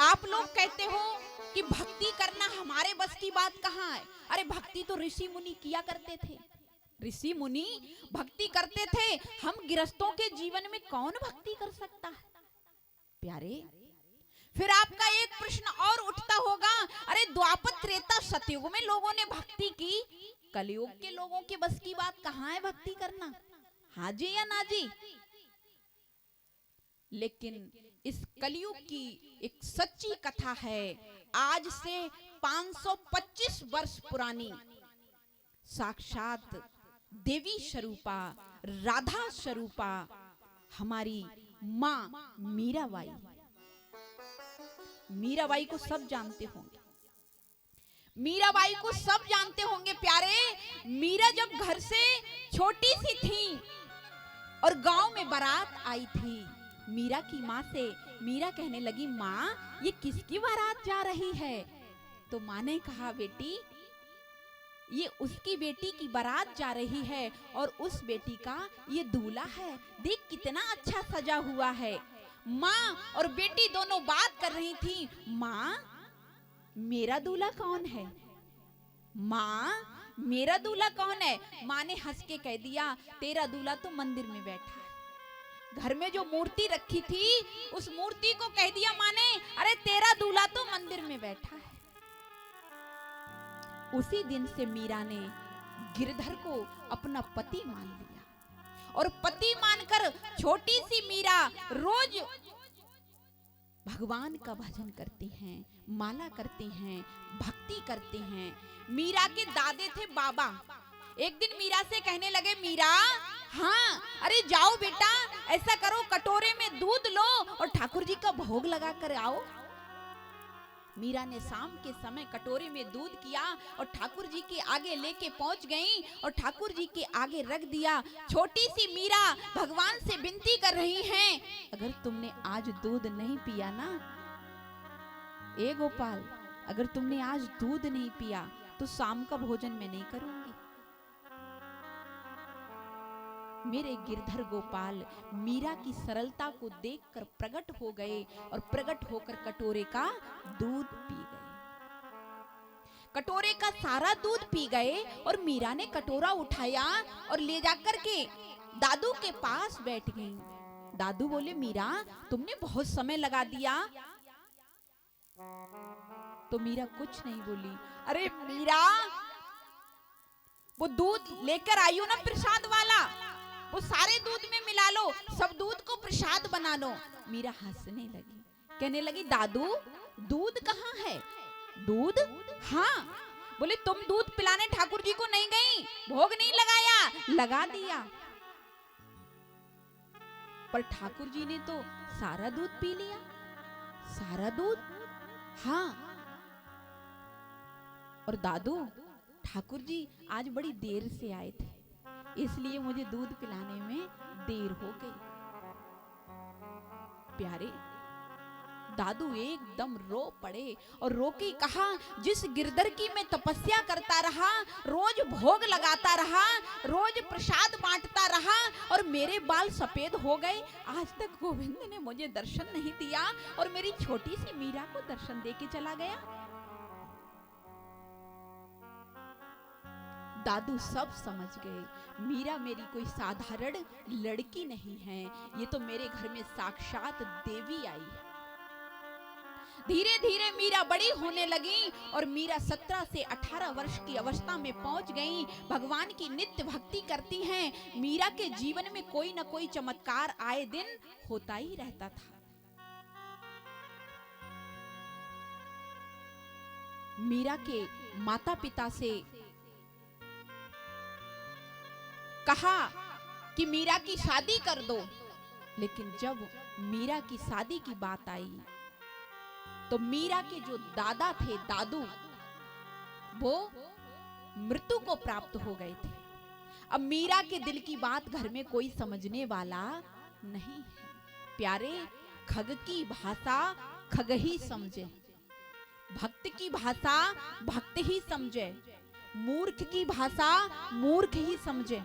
आप लोग कहते हो कि भक्ति करना हमारे बस की बात कहाँ है। अरे भक्ति तो ऋषि मुनि किया करते थे, ऋषि मुनि भक्ति करते थे। हम गृहस्थों के जीवन में कौन भक्ति कर सकता है प्यारे। फिर आपका एक प्रश्न और उठता होगा, अरे द्वापर त्रेता सतयुग में लोगों ने भक्ति की, कलयुग के लोगों के बस की बात कहाँ है भक्ति करना। हाँ जी या ना जी। लेकिन इस कलयुग की एक सच्ची कथा है, आज से 525 वर्ष पुरानी। साक्षात देवी स्वरूपा, राधा स्वरूपा हमारी माँ मीराबाई। मीराबाई को सब जानते होंगे, मीराबाई को सब जानते होंगे प्यारे। मीरा जब घर से छोटी सी थी और गांव में बारात आई थी, मीरा की माँ से मीरा कहने लगी, माँ ये किसकी बारात जा रही है। तो माँ ने कहा, बेटी ये उसकी बेटी की बारात जा रही है और उस बेटी का ये दूल्हा है, देख कितना अच्छा सजा हुआ है। माँ और बेटी दोनों बात कर रही थी, माँ मेरा दूल्हा कौन है, माँ मेरा दूल्हा कौन है। माँ ने हंस के कह दिया, तेरा दूल्हा तो मंदिर में बैठा है। घर में जो मूर्ति रखी थी उस मूर्ति को कह दिया माँ ने, अरे तेरा दूल्हा तो मंदिर में बैठा है। उसी दिन से मीरा ने गिरधर को अपना पति मान लिया और पति मानकर छोटी सी मीरा रोज भगवान का भजन करती हैं, माला करती हैं, भक्ति करती हैं। मीरा के दादे थे बाबा। एक दिन मीरा से कहने लगे, मीरा हाँ अरे जाओ बेटा, ऐसा करो कटोरे में दूध लो और ठाकुर जी का भोग लगा कर आओ। मीरा ने शाम के समय कटोरे में दूध किया और ठाकुर जी के आगे लेके पहुंच गई और ठाकुर जी के आगे रख दिया। छोटी सी मीरा भगवान से विनती कर रही हैं, अगर तुमने आज दूध नहीं पिया ना, ए गोपाल अगर तुमने आज दूध नहीं पिया तो शाम का भोजन मैं नहीं करूंगी। मेरे गिरधर गोपाल मीरा की सरलता को देखकर प्रकट हो गए और प्रकट होकर कटोरे का दूध पी गए। कटोरे का सारा दूध पी गए और मीरा ने कटोरा उठाया और ले जाकर के दादू के पास बैठ गई। दादू बोले, मीरा तुमने बहुत समय लगा दिया। तो मीरा कुछ नहीं बोली। अरे मीरा वो दूध लेकर आई हो ना प्रसाद वाला, वो सारे दूध में मिला लो, सब दूध को प्रसाद बना लो। मीरा हंसने लगी, कहने लगी, दादू दूध कहाँ है। दूध? हाँ। बोले, तुम दूध पिलाने ठाकुर जी को नहीं गई, भोग नहीं लगाया। लगा दिया, पर ठाकुर जी ने तो सारा दूध पी लिया। सारा दूध? हाँ। और दादू ठाकुर जी आज बड़ी देर से आए थे, इसलिए मुझे दूध पिलाने में देर हो गई। प्यारे दादू एकदम रो पड़े और रो के कहा, जिस गिरधर की मैं तपस्या करता रहा, रोज भोग लगाता रहा, रोज प्रसाद बांटता रहा और मेरे बाल सफेद हो गए, आज तक गोविंद ने मुझे दर्शन नहीं दिया और मेरी छोटी सी मीरा को दर्शन दे के चला गया। दादू सब समझ गए, मीरा मेरी कोई साधारण लड़की नहीं है, ये तो मेरे घर में साक्षात देवी आई है। धीरे धीरे मीरा बड़ी होने लगी और मीरा 17 से 18 वर्ष की अवस्था में पहुंच गई। भगवान की नित्य भक्ति करती हैं। मीरा के जीवन में कोई न कोई चमत्कार आए दिन होता ही रहता था। मीरा के माता पिता से कहा कि मीरा की शादी कर दो, लेकिन जब मीरा की शादी की बात आई तो मीरा के जो दादा थे, दादू, वो मृत्यु को प्राप्त हो गए थे। अब मीरा के दिल की बात घर में कोई समझने वाला नहीं है। प्यारे, खग की भाषा खग ही समझे, भक्त की भाषा भक्त ही समझे, मूर्ख की भाषा मूर्ख ही समझे,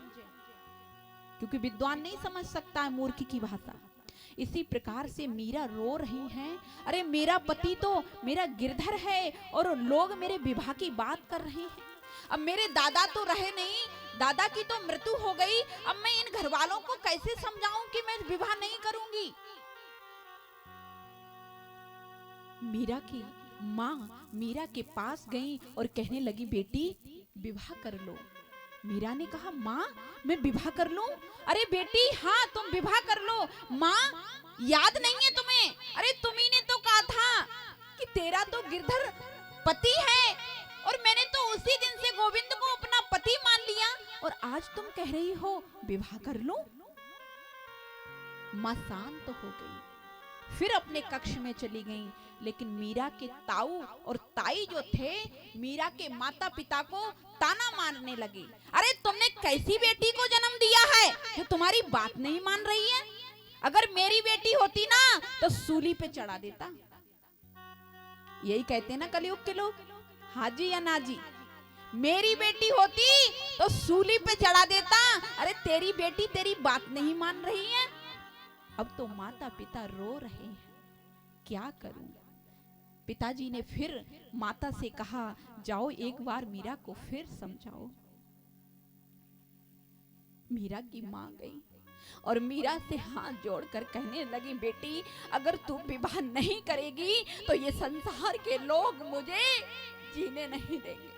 क्योंकि विद्वान नहीं समझ सकता है मूर्ख की भाषा। इसी प्रकार से मीरा रो रही हैं। अरे मेरा पति तो मेरा गिरधर है और लोग मेरे विवाह की बात कर रहे हैं। अब मेरे दादा तो रहे नहीं, दादा की तो मृत्यु हो गई। अब मैं इन घर वालों को कैसे समझाऊं कि मैं विवाह नहीं करूंगी। मीरा की माँ मीरा के पास गई और कहने लगी, बेटी विवाह कर लो। मीरा ने कहा, माँ मैं विवाह कर लूं? अरे बेटी हाँ तुम विवाह कर लो। माँ याद नहीं है तुम्हें? अरे तुम्ही ने तो कहा था कि तेरा तो गिरधर पति है और मैंने तो उसी दिन से गोविंद को अपना पति मान लिया और आज तुम कह रही हो विवाह कर लूं। माँ शांत हो गई, फिर अपने कक्ष में चली गई। लेकिन मीरा के ताऊ और ताई जो थे मीरा के माता पिता को ताना मारने लगे। अरे तुमने कैसी बेटी को जन्म दिया है जो तुम्हारी बात नहीं मान रही है? अगर मेरी बेटी होती ना तो सूली पे चढ़ा देता। यही कहते ना कलयुग के लोग, हाजी या नाजी। मेरी बेटी होती तो सूली पे चढ़ा देता। अरे तेरी बेटी तेरी बात नहीं मान रही है। अब तो माता पिता रो रहे हैं, क्या करूं? पिताजी ने फिर माता से कहा, जाओ एक बार मीरा को फिर समझाओ। मीरा की मां गई और मीरा से हाथ जोड़कर कहने लगी, बेटी अगर तू विवाह नहीं करेगी तो ये संसार के लोग मुझे जीने नहीं देंगे।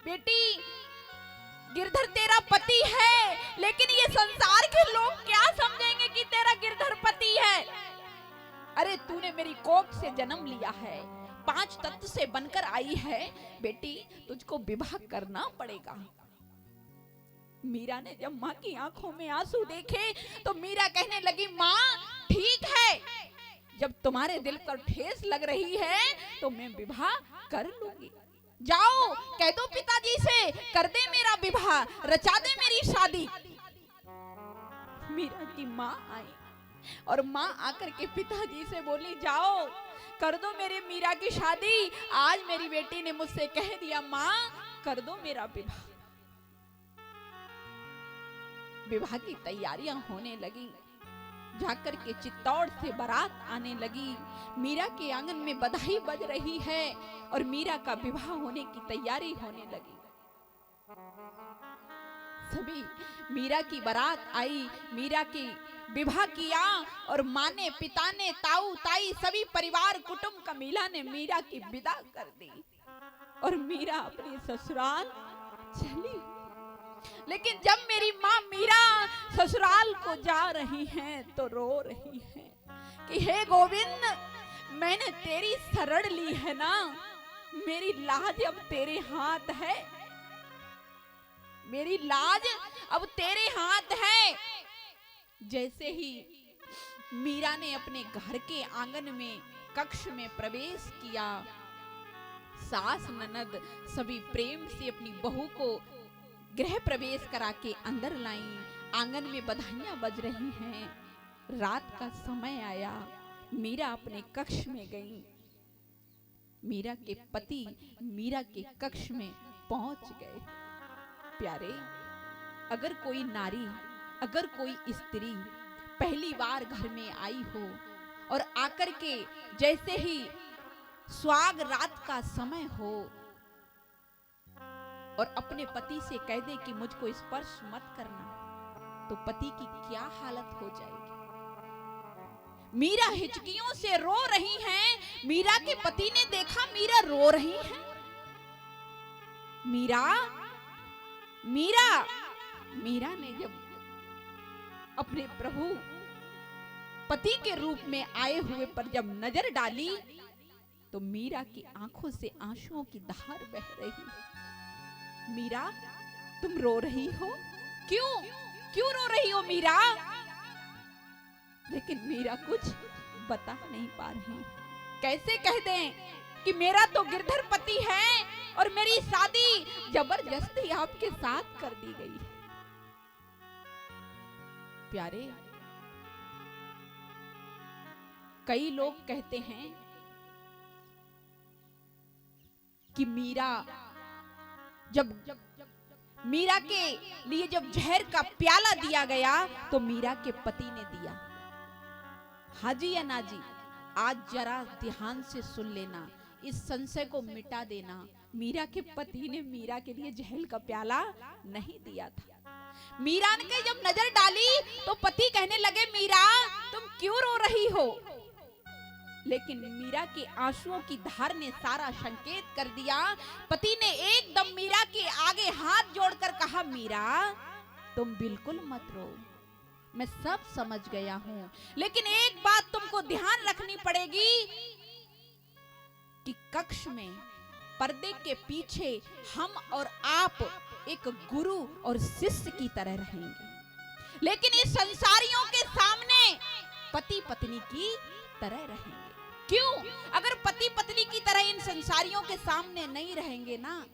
बेटी गिरधर तेरा पति है, लेकिन ये संसार के लोग क्या समझेंगे कि तेरा गिरधर पति है? अरे तूने मेरी कोख से जन्म लिया है, 5 तत्व से बनकर आई है, बेटी तुझको विवाह करना पड़ेगा। मीरा ने जब माँ की आंखों में आंसू देखे तो मीरा कहने लगी, माँ ठीक है, जब तुम्हारे दिल पर ठेस लग रही है तो मैं विवाह कर लूंगी। जाओ कह दो पिताजी से कर दे मेरा विवाह, रचा दे मेरी शादी। मीरा की माँ आई और माँ आकर के पिताजी से बोली, जाओ कर दो मेरे मीरा की शादी। आज मेरी बेटी ने मुझसे कह दिया, माँ कर दो मेरा विवाह। विवाह की तैयारियां होने लगी। जाकर के चित्तौड़ से बारात आने लगी। मीरा के आंगन में बधाई बज रही है और मीरा का विवाह होने की तैयारी होने लगी। सभी मीरा की बारात आई, मीरा की विवाह किया और माँ ने, पिता ने, ताऊ ताई सभी परिवार कुटुंब कमीला ने मीरा की विदा कर दी और मीरा अपने ससुराल चली। लेकिन जब मेरी माँ मीरा ससुराल को जा रही हैं तो रो रही हैं कि हे गोविंद, मैंने तेरी शरण ली है ना, मेरी लाज अब तेरे हाथ है, मेरी लाज अब तेरे हाथ है। जैसे ही मीरा ने अपने घर के आंगन में कक्ष में प्रवेश किया, सास ननद सभी प्रेम से अपनी बहू को गृह प्रवेश करा के अंदर लाई। आंगन में बधाइयां बज रही हैं। रात का समय आया, मीरा अपने कक्ष में गई। मीरा के पति मीरा के कक्ष में पहुंच गए। प्यारे, अगर कोई नारी, अगर कोई स्त्री पहली बार घर में आई हो और आकर के जैसे ही सुहाग रात का समय हो और अपने पति से कह दे कि मुझको स्पर्श मत करना, तो पति की क्या हालत हो जाएगी। मीरा हिचकियों से रो रही हैं। मीरा के पति ने देखा मीरा रो रही है। मीरा मीरा मीरा ने जब अपने प्रभु पति के रूप में आए हुए पर जब नजर डाली तो मीरा की आंखों से आंसुओं की धार बह रही है। मीरा तुम रो रही हो, क्यों क्यों रो रही हो मीरा? लेकिन मीरा कुछ बता नहीं पा रही। कैसे कह दें कि मेरा तो गिरधर पति है और मेरी शादी जबरदस्ती आपके साथ कर दी गई। प्यारे, कई लोग कहते हैं कि मीरा मीरा के लिए जब जहर का प्याला दिया गया तो मीरा के पति ने दिया। हाजी या नाजी, आज जरा ध्यान से सुन लेना, इस संशय को मिटा देना। मीरा के पति ने मीरा के लिए जहल का प्याला नहीं दिया था। मीरा ने जब नजर डाली तो पति कहने लगे, मीरा तुम क्यों रो रही हो? लेकिन मीरा के आंसुओं की धार ने सारा संकेत कर दिया। पति ने एकदम मीरा के आगे हाथ जोड़कर कहा, मीरा तुम बिल्कुल मत रो, मैं सब समझ गया हूं, लेकिन एक बात तुमको ध्यान रखनी पड़ेगी कि कक्ष में पर्दे के पीछे हम और आप एक गुरु और शिष्य की तरह रहेंगे, लेकिन इस संसारियों के सामने पति पत्नी की तरह रहेंगे। क्यों? अगर पति पत्नी की तरह इन संसारियों के सामने नहीं रहेंगे ना,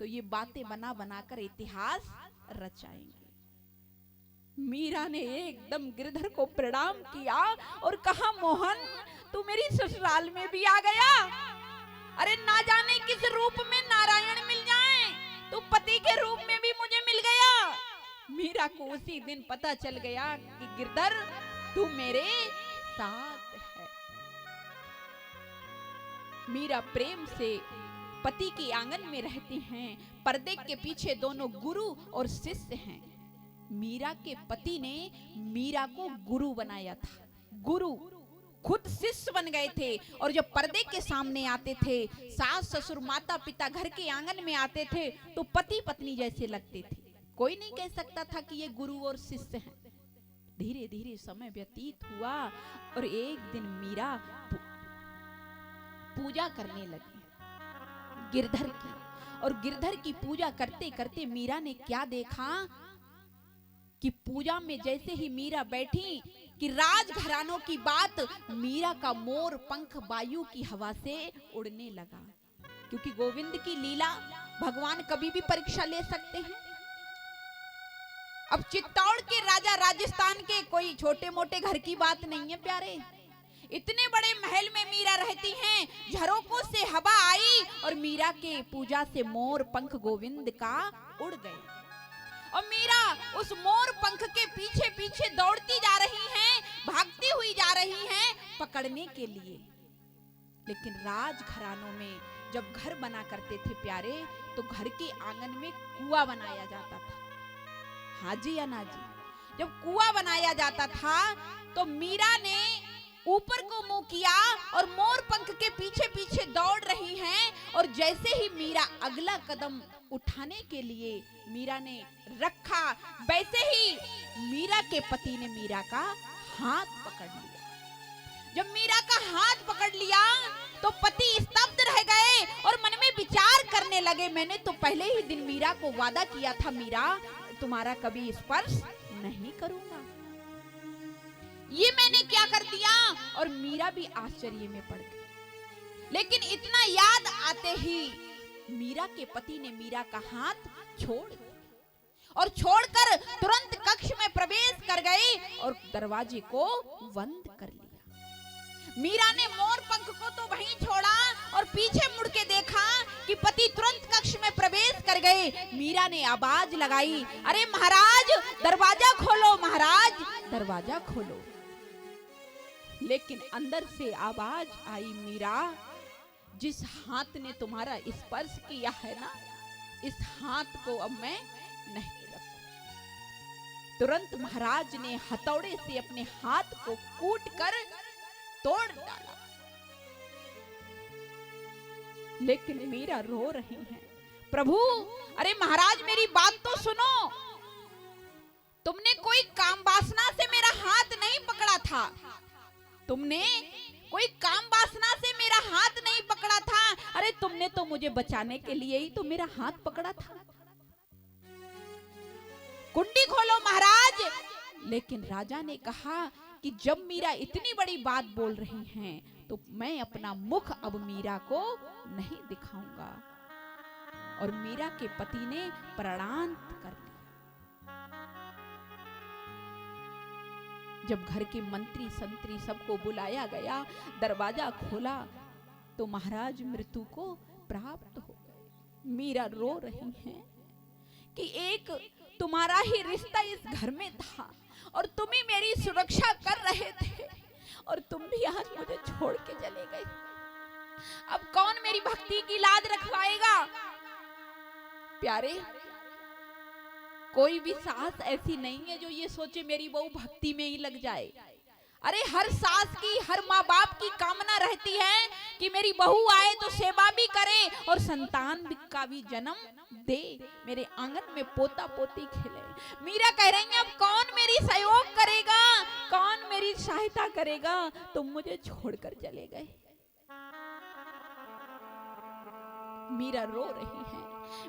तो ये बातें बना बनाकर इतिहास रचाएंगे। मीरा ने एकदम गिरधर को प्रणाम किया और कहा, मोहन तू मेरी ससुराल में भी आ गया। अरे ना जाने किस रूप में नारायण मिल जाए, तू पति के रूप में भी मुझे मिल गया। मीरा को उसी दिन पता चल गया कि गिरधर तू मेरे साथ है। मीरा प्रेम से पति के आंगन में रहती हैं, पर्दे के पीछे दोनों गुरु और शिष्य हैं। मीरा के पति ने मीरा को गुरु बनाया था, गुरु खुद शिष्य बन गए थे, और जब पर्दे के सामने आते थे, सास ससुर माता पिता घर के आंगन में आते थे, तो पति पत्नी जैसे लगते थे। कोई नहीं कह सकता था कि ये गुरु और शिष्य हैं। धीरे धीरे समय व्यतीत हुआ और एक दिन मीरा पूजा करने लगी गिरधर की, और गिरधर की पूजा करते करते मीरा ने क्या देखा कि पूजा में जैसे ही मीरा बैठी कि राजघरानों की बात, मीरा का मोर पंख वायु की हवा से उड़ने लगा। क्योंकि गोविंद की लीला भगवान कभी भी परीक्षा ले सकते हैं। अब चित्तौड़ के राजा राजस्थान के कोई छोटे मोटे घर की बात नहीं है प्यारे। इतने बड़े महल में मीरा रहती हैं, झरोकों से हवा आई और मीरा के पूजा से मोर पंख गोविंद का उड़ गए, और मीरा उस मोर पंख के पीछे पीछे दौड़ती जा रही हैं, भागती हुई जा रही हैं पकड़ने के लिए। लेकिन राजघरानों में जब घर बना करते थे प्यारे, तो घर के आंगन में कुआं बनाया जाता था। हाजी या नाजी, जब कुआं बनाया जाता था तो मीरा ने ऊपर को मुंह किया और मोर पंख के पीछे पीछे दौड़ रही हैं, और जैसे ही मीरा अगला कदम उठाने के लिए मीरा ने रखा, वैसे ही मीरा के पति ने मीरा का हाथ पकड़ लिया। जब मीरा का हाथ पकड़ लिया तो पति स्तब्ध रह गए और मन में विचार करने लगे, मैंने तो पहले ही दिन मीरा को वादा किया था, मीरा तुम्हारा कभी स्पर्श नहीं करूंगा, ये मैंने क्या कर दिया? और मीरा भी आश्चर्य में पड़ गई। लेकिन इतना याद आते ही मीरा के पति ने मीरा का हाथ छोड़ दिया और छोड़कर तुरंत कक्ष में प्रवेश कर गए और दरवाजे को बंद कर लिया। मीरा ने मोर पंख को तो वहीं छोड़ा और पीछे मुड़ के देखा कि पति तुरंत कक्ष में प्रवेश कर गए। मीरा ने आवाज लगाई, अरे महाराज दरवाजा खोलो, महाराज दरवाजा खोलो। लेकिन अंदर से आवाज आई, मीरा जिस हाथ ने तुम्हारा स्पर्श किया है ना, इस हाथ को अब मैं नहीं रखूं। तुरंत महाराज ने हथौड़े से अपने हाथ को कूट कर तोड़ डाला। लेकिन मीरा रो रही है, प्रभु अरे महाराज मेरी बात तो सुनो, तुमने कोई काम वासना से मेरा हाथ नहीं पकड़ा था, तुमने कोई काम वासना से मेरा हाथ नहीं पकड़ा था, अरे तुमने तो मुझे बचाने के लिए ही तो मेरा हाथ पकड़ा था। कुंडी खोलो महाराज। लेकिन राजा ने कहा कि जब मीरा इतनी बड़ी बात बोल रही हैं, तो मैं अपना मुख अब मीरा को नहीं दिखाऊंगा। और मीरा के पति ने प्रणाम कर लिया। जब घर के मंत्री संतरी सबको बुलाया गया, दरवाजा खोला तो महाराज मृत्यु को प्राप्त हो गए। मीरा रो रही हैं कि एक तुम्हारा ही रिश्ता इस घर में था और तुम ही मेरी सुरक्षा कर रहे थे, और तुम भी आज मुझे छोड़ के चले गए। अब कौन मेरी भक्ति की लाज रखवाएगा? प्यारे, कोई भी सास ऐसी नहीं है जो ये सोचे मेरी बहू भक्ति में ही लग जाए। अरे हर सास की, हर माँ बाप की कामना रहती है कि मेरी बहू आए तो सेवा भी करे और संतान का भी जन्म दे, मेरे आंगन में पोता पोती खेले। मीरा कह रही है, अब कौन मेरी सहयोग करेगा, कौन मेरी सहायता करेगा? तुम मुझे छोड़कर चले गए। मीरा रो रही है।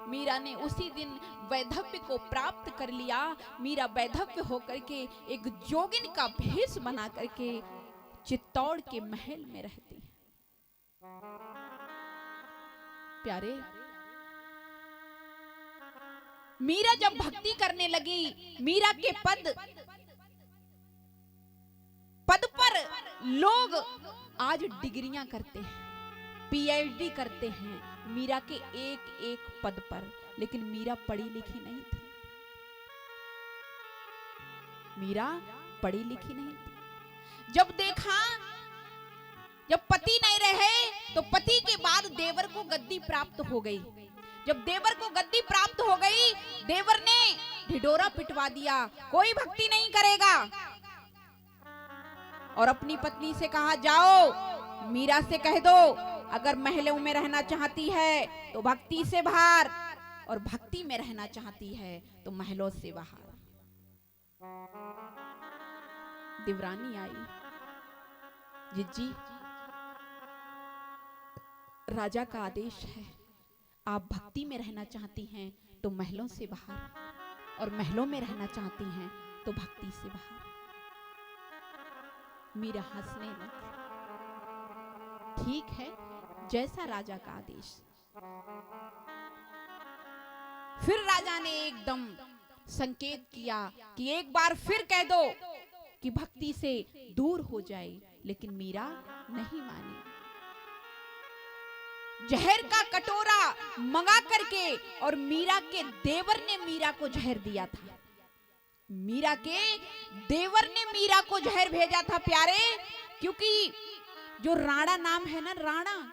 मीरा ने उसी दिन वैधव्य को प्राप्त कर लिया। मीरा वैधव्य होकर के एक जोगिन का भेष बना करके चित्तौड़ के महल में रहती है। प्यारे, मीरा जब भक्ति करने लगी, मीरा के पद पर लोग आज डिग्रियां करते हैं, पीएचडी करते हैं मीरा के एक एक पद पर, लेकिन मीरा पढ़ी लिखी नहीं थी। मीरा पढ़ी लिखी नहीं थी। जब देखा, जब पति नहीं रहे तो पति के बाद देवर को गद्दी प्राप्त हो गई। जब देवर को गद्दी प्राप्त हो गई, देवर ने ढिढोरा पिटवा दिया, कोई भक्ति नहीं करेगा। और अपनी पत्नी से कहा, जाओ मीरा से कह दो अगर महलों में रहना चाहती है तो भक्ति से बाहर, और भक्ति में रहना चाहती है तो महलों से बाहर। देवरानी आई, जिज्जी राजा का आदेश है, आप भक्ति में रहना चाहती हैं तो महलों से बाहर, और महलों में रहना चाहती हैं तो भक्ति से बाहर। मीरा हंसने लगी, ठीक है जैसा राजा का आदेश। फिर राजा ने एकदम संकेत किया कि एक बार फिर कह दो कि भक्ति से दूर हो जाए, लेकिन मीरा नहीं मानी। जहर का कटोरा मंगा करके, और मीरा के देवर ने मीरा को जहर दिया था। मीरा के देवर ने मीरा को जहर भेजा था प्यारे, क्योंकि जो राणा नाम है ना, राणा,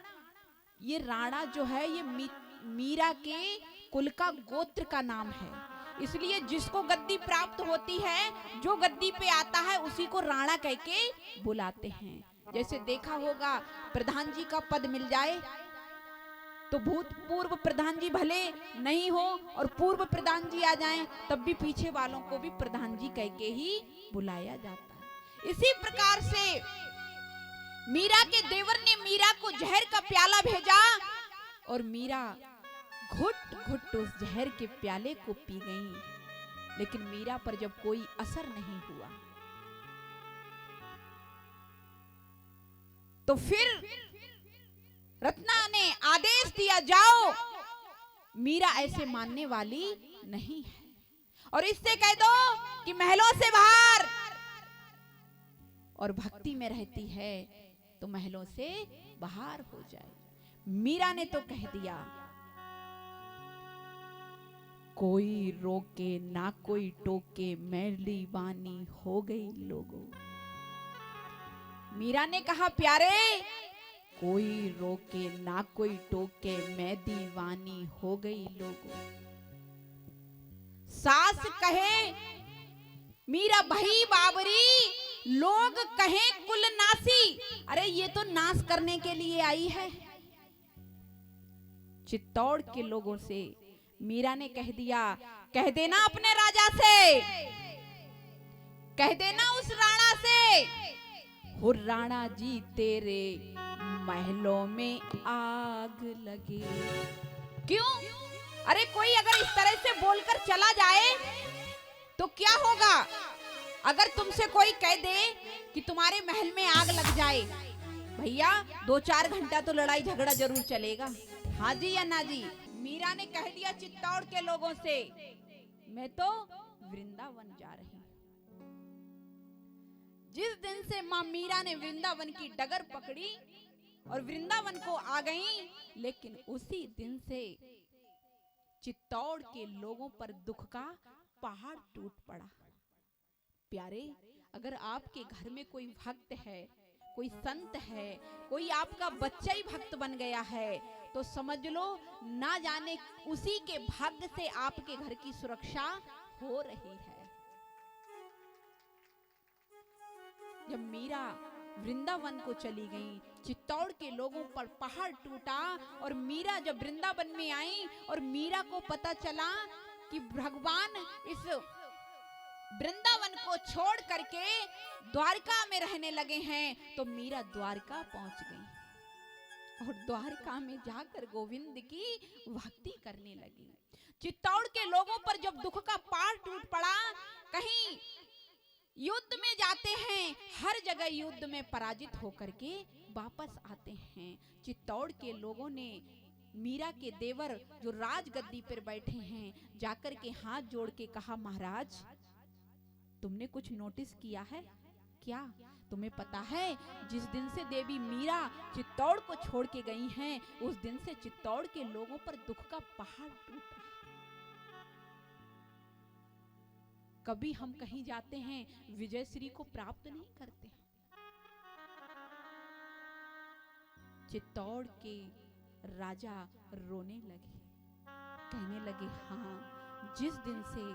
ये राणा जो है ये मीरा के कुल का गोत्र का नाम है। इसलिए जिसको गद्दी प्राप्त होती है, जो गद्दी पे आता है उसी को राणा कह के बुलाते हैं। जैसे देखा होगा, प्रधान जी का पद मिल जाए तो भूतपूर्व प्रधान जी भले नहीं हो और पूर्व प्रधान जी आ जाएं, तब भी पीछे वालों को भी प्रधान जी कह के ही बुलाया जाता है। इसी प्रकार से मीरा के देवर ने मीरा को जहर का प्याला भेजा, और मीरा घुट घुट उस जहर के प्याले को पी गई, लेकिन मीरा पर जब कोई असर नहीं हुआ तो फिर रत्ना ने आदेश दिया, जाओ मीरा ऐसे मानने वाली नहीं है, और इससे कह दो कि महलों से बाहर, और भक्ति में रहती है तो महलों से बाहर हो जाए। मीरा ने तो कह दिया, कोई रोके ना कोई टोके, मैली बानी हो गई लोगों। मीरा ने कहा, प्यारे कोई रोके ना कोई टोके, मैं दीवानी हो गई लोगों। सास कहे मीरा भई बाबरी, लोग कहें कुल नासी। अरे ये तो नाश करने के लिए आई है। चित्तौड़ के लोगों से मीरा ने कह दिया, कह देना अपने राजा से, कह देना उस राणा से, हो राणा जी तेरे महलों में आग लगे। क्यों? अरे कोई अगर इस तरह से बोलकर चला जाए तो क्या होगा? अगर तुमसे कोई कह दे कि तुम्हारे महल में आग लग जाए, भैया 2-4 घंटा तो लड़ाई झगड़ा जरूर चलेगा, हाँ जी या ना जी। मीरा ने कह दिया चित्तौड़ के लोगों से, मैं तो वृंदावन जा रही हूं। जिस दिन से मां मीरा ने वृंदावन की डगर पकड़ी और वृंदावन को आ गई, लेकिन उसी दिन से चित्तौड़ के लोगों पर दुख का पहाड़ टूट पड़ा। प्यारे, अगर आपके घर में कोई भक्त है कोई संत है, कोई आपका बच्चा ही भक्त बन गया है, तो समझ लो ना जाने उसी के भाग्य से आपके घर की सुरक्षा हो रही है। जब मीरा वृंदावन को चली गई, चित्तौड़ के लोगों पर पहाड़ टूटा और मीरा जब वृंदावन में आई और मीरा को पता चला कि भगवान इस वृंदावन को छोड़ करके द्वारका में रहने लगे हैं, तो मीरा द्वारका पहुंच गई और द्वारका में जाकर गोविंद की भक्ति करने लगी। चित्तौड़ के लोगों पर जब दुख का पहाड़ टूट पड़ा, कहीं युद्ध में जाते हैं, हर जगह युद्ध में पराजित होकर के वापस आते हैं। चित्तौड़ के लोगों ने मीरा के देवर जो राजगद्दी पर बैठे हैं, जाकर के हाथ जोड़ के कहा, महाराज तुमने कुछ नोटिस किया है क्या? तुम्हें पता है जिस दिन से देवी मीरा चित्तौड़ को छोड़ के गई हैं, उस दिन से चित्तौड़ के लोगों पर दुख का पहाड़ टूट रहा। कभी हम कहीं जाते हैं, विजयश्री को प्राप्त नहीं करते। चित्तौड़ के राजा रोने लगे, कहने लगे, हाँ, जिस दिन से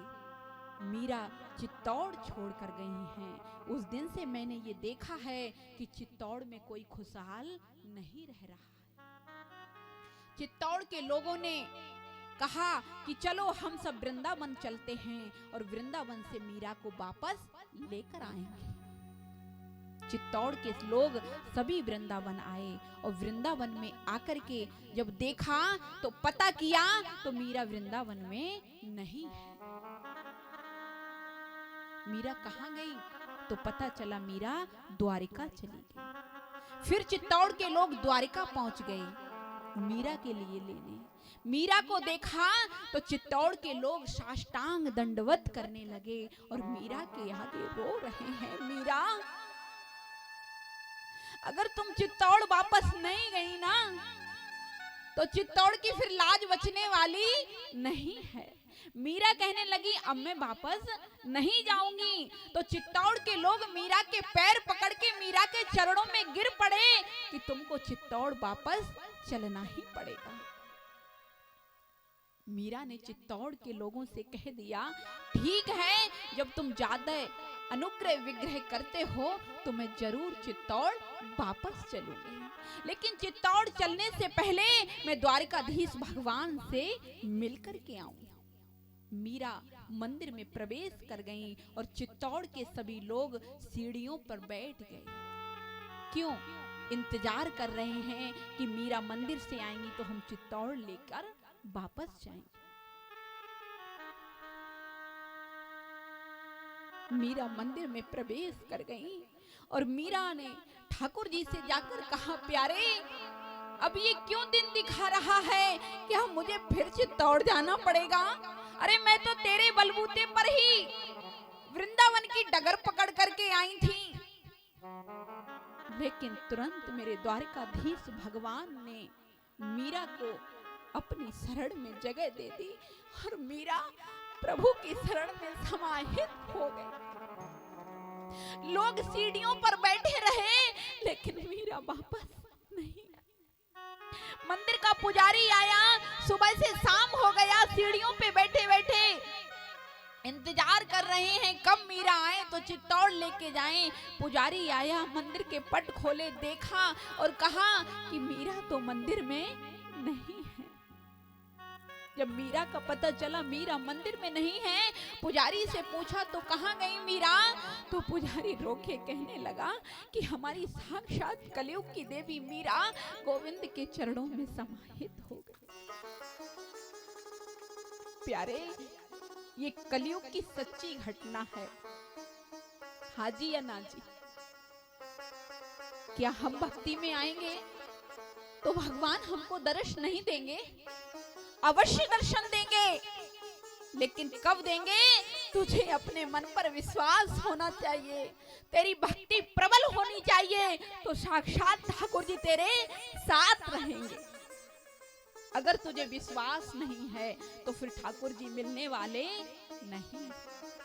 मीरा चित्तौड़ छोड़कर गई हैं, उस दिन से मैंने ये देखा है कि चित्तौड़ में कोई खुशहाल नहीं रह रहा है। चित्तौड़ के लोगों ने कहा कि चलो हम सब वृंदावन चलते हैं और वृंदावन से मीरा को वापस लेकर आएंगे। चित्तौड़ के लोग सभी वृंदावन आए और वृंदावन में आकर के जब देखा तो पता किया तो मीरा वृंदावन में नहीं है। मीरा कहाँ गई? तो पता चला मीरा द्वारिका चली गई। फिर चित्तौड़ के लोग द्वारिका पहुंच गए मीरा के लिए लेने। मीरा को देखा तो चित्तौड़ के लोग साष्टांग दंडवत करने लगे और मीरा के आगे रो रहे हैं, मीरा अगर तुम चित्तौड़ वापस नहीं गई ना तो चित्तौड़ की फिर लाज बचने वाली नहीं है। मीरा कहने लगी, अब मैं वापस नहीं जाऊंगी। तो चित्तौड़ के लोग मीरा के पैर पकड़ के मीरा के चरणों में गिर पड़े कि तुमको चित्तौड़ वापस चलना ही पड़ेगा। मीरा ने चित्तौड़ के लोगों से कह दिया, ठीक है, जब तुम ज्यादा अनुग्रह विग्रह करते हो तो मैं जरूर चित्तौड़ वापस चलूंगी, लेकिन चित्तौड़ चलने से पहले मैं द्वारकाधीश भगवान से मिलकर के आऊंगी। मीरा मंदिर में प्रवेश कर गई और चित्तौड़ के सभी लोग सीढ़ियों पर बैठ गए। क्यों? इंतजार कर रहे हैं कि मीरा मंदिर से आएंगी तो हम चित्तौड़ लेकर वापस जाएंगे। मीरा मंदिर में प्रवेश कर गई और मीरा ने ठाकुर जी से जाकर कहा, प्यारे अब ये क्यों दिन दिखा रहा है कि हम मुझे फिर चित्तौड़ जाना पड़ेगा? अरे मैं तो तेरे बलबूते पर ही वृंदावन की डगर पकड़ करके आई थी। लेकिन तुरंत मेरे द्वारकाधीश भगवान ने मीरा को अपनी शरण में जगह दे दी और मीरा प्रभु की शरण में समाहित हो गई। लोग सीढ़ियों पर बैठे रहे लेकिन मीरा वापस नहीं। मंदिर का पुजारी आया, सुबह से शाम हो गया, सीढ़ियों पे बैठे बैठे इंतजार कर रहे हैं कब मीरा आए तो चित्तौड़ लेके जाएं। पुजारी आया, मंदिर के पट खोले, देखा और कहा कि मीरा तो मंदिर में नहीं है। जब मीरा का पता चला मीरा मंदिर में नहीं है, पुजारी से पूछा तो कहाँ गई मीरा? तो पुजारी रोके कहने लगा कि हमारी साक्षात कलयुग की देवी मीरा गोविंद के चरणों में समाहित हो गई। प्यारे, ये कलयुग की सच्ची घटना है। हाजी या नाजी, क्या हम भक्ति में आएंगे तो भगवान हमको दर्शन नहीं देंगे? अवश्य दर्शन देंगे, लेकिन कब देंगे? तुझे अपने मन पर विश्वास होना चाहिए, तेरी भक्ति प्रबल होनी चाहिए, तो साक्षात ठाकुर जी तेरे साथ रहेंगे। अगर तुझे विश्वास नहीं है तो फिर ठाकुर जी मिलने वाले नहीं।